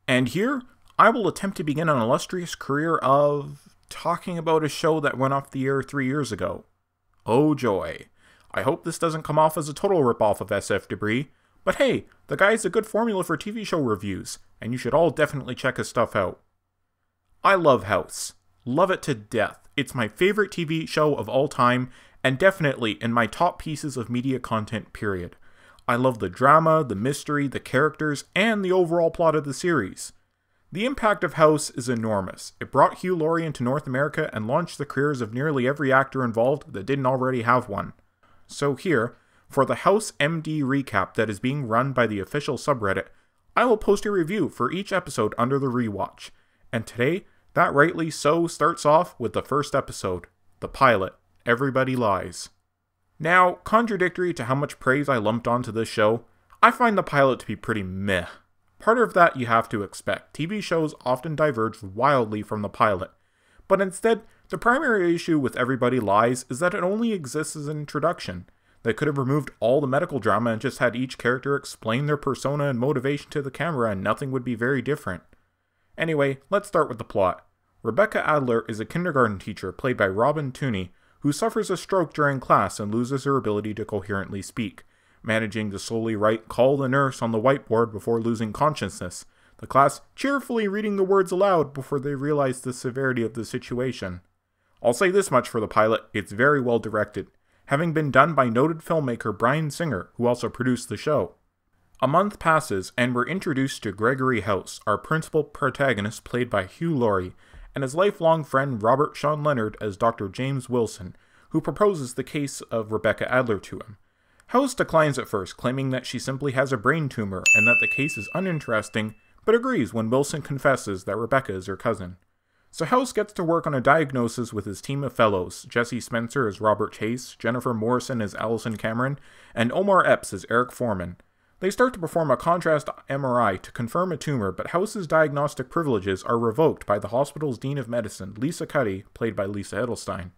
And here, I will attempt to begin an illustrious career of talking about a show that went off the air 3 years ago. Oh joy. I hope this doesn't come off as a total ripoff of SF Debris, but hey, the guy's a good formula for TV show reviews, and you should all definitely check his stuff out. I love House. Love it to death. It's my favorite TV show of all time, and definitely in my top pieces of media content, period. I love the drama, the mystery, the characters, and the overall plot of the series. The impact of House is enormous. It brought Hugh Laurie into North America and launched the careers of nearly every actor involved that didn't already have one. So here, for the House MD recap that is being run by the official subreddit, I will post a review for each episode under the rewatch. And today, that rightly so starts off with the first episode, the pilot, Everybody Lies. Now, contradictory to how much praise I lumped onto this show, I find the pilot to be pretty meh. Part of that you have to expect. TV shows often diverge wildly from the pilot. But instead, the primary issue with Everybody Lies is that it only exists as an introduction. They could have removed all the medical drama and just had each character explain their persona and motivation to the camera and nothing would be very different. Anyway, let's start with the plot. Rebecca Adler is a kindergarten teacher played by Robin Tunney, who suffers a stroke during class and loses her ability to coherently speak. Managing to slowly write "call the nurse" on the whiteboard before losing consciousness, the class cheerfully reading the words aloud before they realize the severity of the situation. I'll say this much for the pilot, it's very well directed, having been done by noted filmmaker Bryan Singer, who also produced the show. A month passes and we're introduced to Gregory House, our principal protagonist played by Hugh Laurie, and his lifelong friend Robert Sean Leonard as Dr. James Wilson, who proposes the case of Rebecca Adler to him. House declines at first, claiming that she simply has a brain tumor and that the case is uninteresting, but agrees when Wilson confesses that Rebecca is her cousin. So House gets to work on a diagnosis with his team of fellows, Jesse Spencer as Robert Chase, Jennifer Morrison as Allison Cameron, and Omar Epps as Eric Foreman. They start to perform a contrast MRI to confirm a tumor, but House's diagnostic privileges are revoked by the hospital's Dean of Medicine, Lisa Cuddy, played by Lisa Edelstein.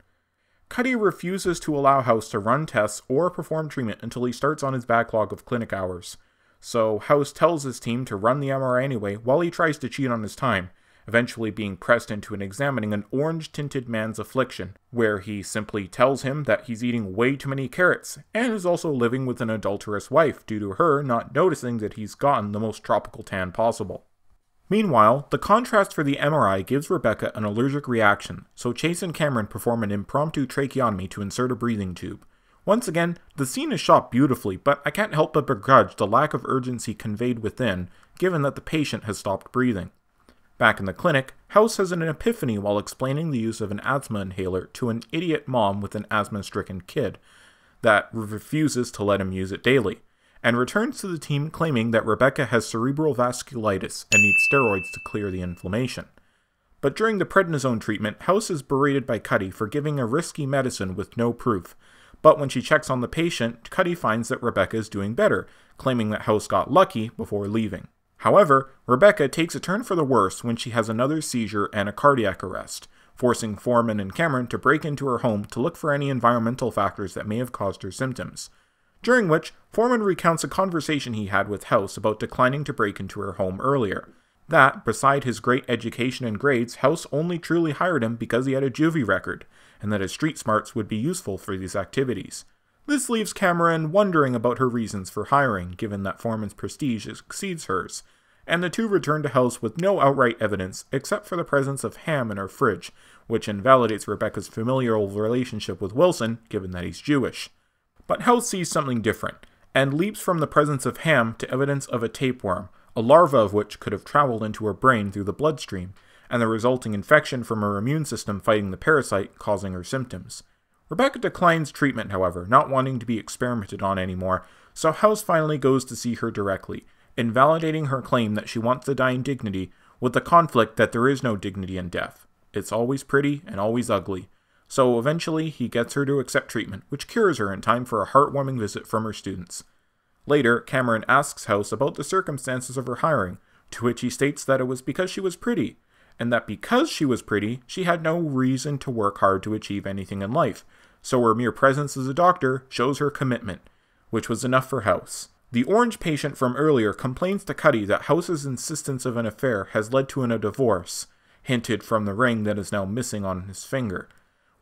Cuddy refuses to allow House to run tests or perform treatment until he starts on his backlog of clinic hours. So House tells his team to run the MRI anyway while he tries to cheat on his time, eventually being pressed into examining an orange-tinted man's affliction, where he simply tells him that he's eating way too many carrots, and is also living with an adulterous wife due to her not noticing that he's gotten the most tropical tan possible. Meanwhile, the contrast for the MRI gives Rebecca an allergic reaction, so Chase and Cameron perform an impromptu tracheotomy to insert a breathing tube. Once again, the scene is shot beautifully, but I can't help but begrudge the lack of urgency conveyed within, given that the patient has stopped breathing. Back in the clinic, House has an epiphany while explaining the use of an asthma inhaler to an idiot mom with an asthma-stricken kid that refuses to let him use it daily, and returns to the team claiming that Rebecca has cerebral vasculitis and needs steroids to clear the inflammation. But during the prednisone treatment, House is berated by Cuddy for giving a risky medicine with no proof, but when she checks on the patient, Cuddy finds that Rebecca is doing better, claiming that House got lucky before leaving. However, Rebecca takes a turn for the worse when she has another seizure and a cardiac arrest, forcing Foreman and Cameron to break into her home to look for any environmental factors that may have caused her symptoms. During which, Foreman recounts a conversation he had with House about declining to break into her home earlier. That, beside his great education and grades, House only truly hired him because he had a juvie record, and that his street smarts would be useful for these activities. This leaves Cameron wondering about her reasons for hiring, given that Foreman's prestige exceeds hers, and the two return to House with no outright evidence except for the presence of ham in her fridge, which invalidates Rebecca's familial relationship with Wilson, given that he's Jewish. But House sees something different, and leaps from the presence of ham to evidence of a tapeworm, a larva of which could have traveled into her brain through the bloodstream, and the resulting infection from her immune system fighting the parasite causing her symptoms. Rebecca declines treatment, however, not wanting to be experimented on anymore, so House finally goes to see her directly, invalidating her claim that she wants to die in dignity, with the conflict that there is no dignity in death. It's always pretty and always ugly. So eventually, he gets her to accept treatment, which cures her in time for a heartwarming visit from her students. Later, Cameron asks House about the circumstances of her hiring, to which he states that it was because she was pretty, and that because she was pretty, she had no reason to work hard to achieve anything in life, so her mere presence as a doctor shows her commitment, which was enough for House. The orange patient from earlier complains to Cuddy that House's insistence of an affair has led to a divorce, hinted from the ring that is now missing on his finger.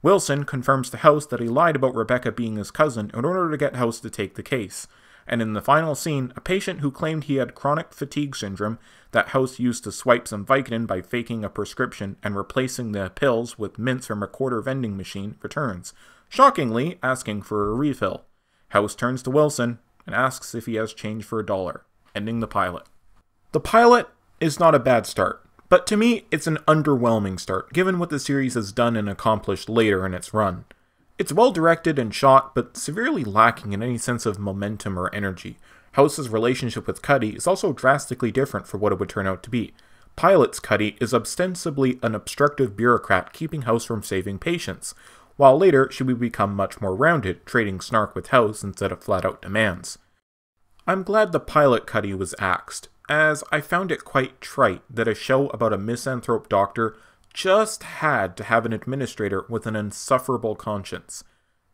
Wilson confirms to House that he lied about Rebecca being his cousin in order to get House to take the case. And in the final scene, a patient who claimed he had chronic fatigue syndrome that House used to swipe some Vicodin by faking a prescription and replacing the pills with mints from a quarter vending machine returns, shockingly asking for a refill. House turns to Wilson and asks if he has change for $1, ending the pilot. The pilot is not a bad start, but to me it's an underwhelming start given what the series has done and accomplished later in its run. It's well directed and shot, but severely lacking in any sense of momentum or energy. House's relationship with Cuddy is also drastically different from what it would turn out to be. Pilot's Cuddy is ostensibly an obstructive bureaucrat keeping House from saving patients, while later she would become much more rounded, trading snark with House instead of flat-out demands. I'm glad the pilot Cuddy was axed, as I found it quite trite that a show about a misanthrope doctor just had to have an administrator with an insufferable conscience.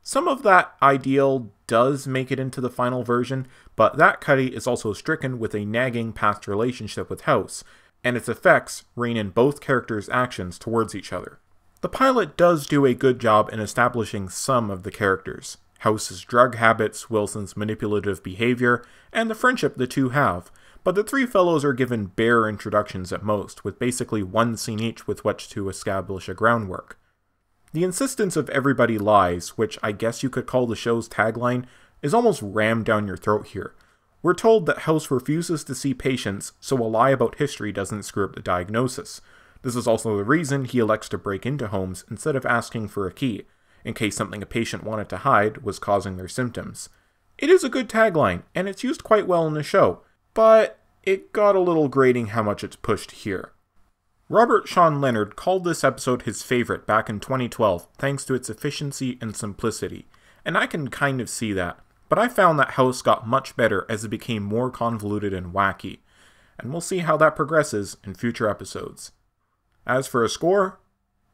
Some of that ideal does make it into the final version, but that Cuddy is also stricken with a nagging past relationship with House, and its effects reign in both characters' actions towards each other. The pilot does do a good job in establishing some of the characters. House's drug habits, Wilson's manipulative behavior, and the friendship the two have, but the three fellows are given bare introductions at most, with basically one scene each with which to establish a groundwork. The insistence of everybody lies, which I guess you could call the show's tagline, is almost rammed down your throat here. We're told that House refuses to see patients, so a lie about history doesn't screw up the diagnosis. This is also the reason he elects to break into homes instead of asking for a key, in case something a patient wanted to hide was causing their symptoms. It is a good tagline, and it's used quite well in the show, but it got a little grating how much it's pushed here. Robert Sean Leonard called this episode his favorite back in 2012 thanks to its efficiency and simplicity, and I can kind of see that, but I found that House got much better as it became more convoluted and wacky, and we'll see how that progresses in future episodes. As for a score,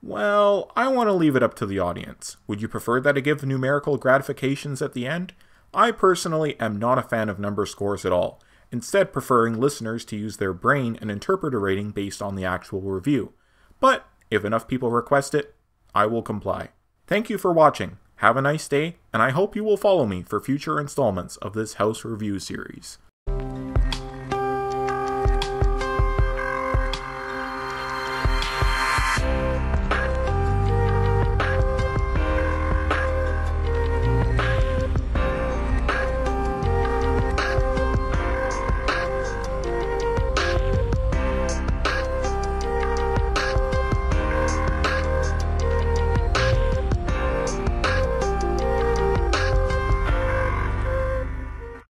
well, I want to leave it up to the audience. Would you prefer that I give numerical gratifications at the end? I personally am not a fan of number scores at all, instead preferring listeners to use their brain and interpret a rating based on the actual review. But if enough people request it, I will comply. Thank you for watching, have a nice day, and I hope you will follow me for future installments of this House review series.